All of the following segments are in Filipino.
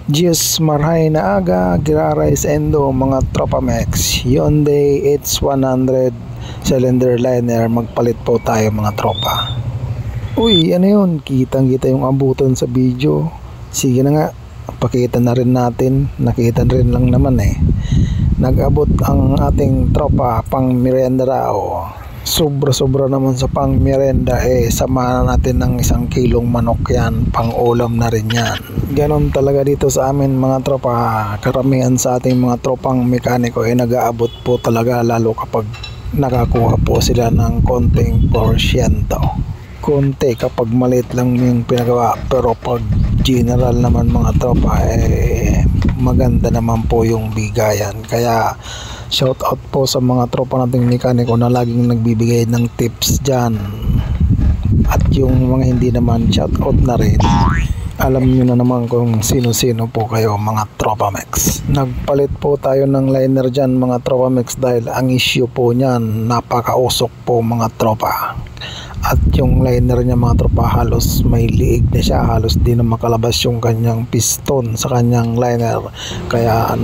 Diyos marhay na aga, Giraray Endo, mga Tropa Max. Hyundai H100 cylinder liner, magpalit po tayo mga tropa. Uy, ano yun? Kitang-kita yung abutan sa video. Sige na nga, pakita na rin natin. Nakita rin lang naman eh. Nag-abot ang ating tropa pang merienda raw. Sobra-sobra naman sa pang merienda eh, samahan natin ng 1 kilong manok yan, pang ulam na rin yan. Ganon talaga dito sa amin mga tropa. Karamihan sa ating mga tropang mekaniko ay nag-aabot po talaga, lalo kapag nakakuha po sila ng konting porsyento. Konti kapag maliit lang yung pinagawa, pero pag general naman mga tropa eh maganda naman po yung bigayan. Kaya shout out po sa mga tropa nating mekaniko na laging nagbibigay ng tips dyan. At yung mga hindi naman, shout out na rin. Alam nyo na naman kung sino-sino po kayo mga Tropa Max. Nagpalit po tayo ng liner dyan mga Tropa Max dahil ang issue po nyan, napakausok po mga tropa. At yung liner niya mga tropa, halos may liig na siya, halos di na makalabas yung kanyang piston sa kanyang liner. Kaya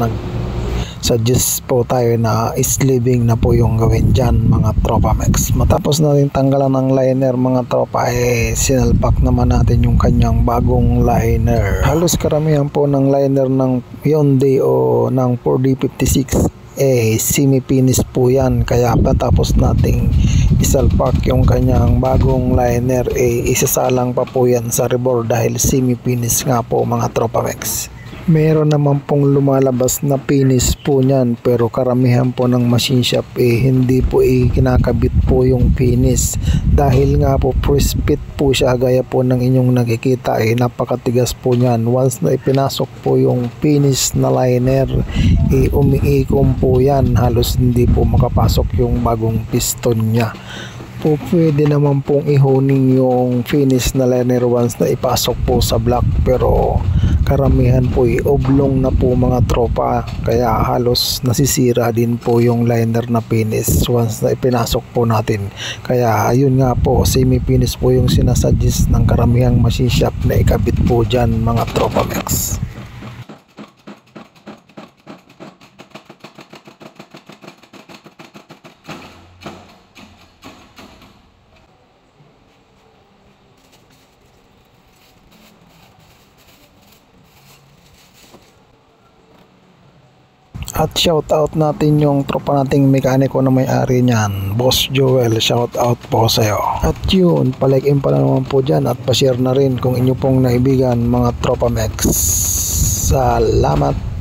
suggest po tayo na sleeving na po yung gawin dyan mga Tropa Max. Matapos natin tanggalan ng liner mga tropa eh sinalpak naman natin yung kanyang bagong liner. Halos karamihan po ng liner ng Hyundai o ng 4D56 eh semi-finish po yan. Kaya patapos nating isalpak yung kanyang bagong liner eh isasalang pa po yan sa rebore dahil semi-finish nga po mga Tropa Max. Meron naman pong lumalabas na finish po niyan, pero karamihan po ng machine shop eh hindi po kinakabit po yung finish dahil nga po press fit po siya, gaya po ng inyong nakikita eh napakatigas po niyan. Once na ipinasok po yung finish na liner eh umiikom po yan, halos hindi po makapasok yung bagong piston niya. Po pwede naman pong ihoning yung finish na liner once na ipasok po sa block, pero karamihan po oblong na po mga tropa, kaya halos nasisira din po yung liner na finish once na ipinasok po natin. Kaya ayun nga po, semi finish po yung sinasuggest ng karamihang machine shop na ikabit po dyan mga Tropa Max. At shout out natin yung tropa nating mekaniko na may-ari niyan, Boss Joel, shout out po sa'yo. At yun, palikein pa naman po dyan at pa-share na rin kung inyo pong naibigan mga Tropa Max. Salamat.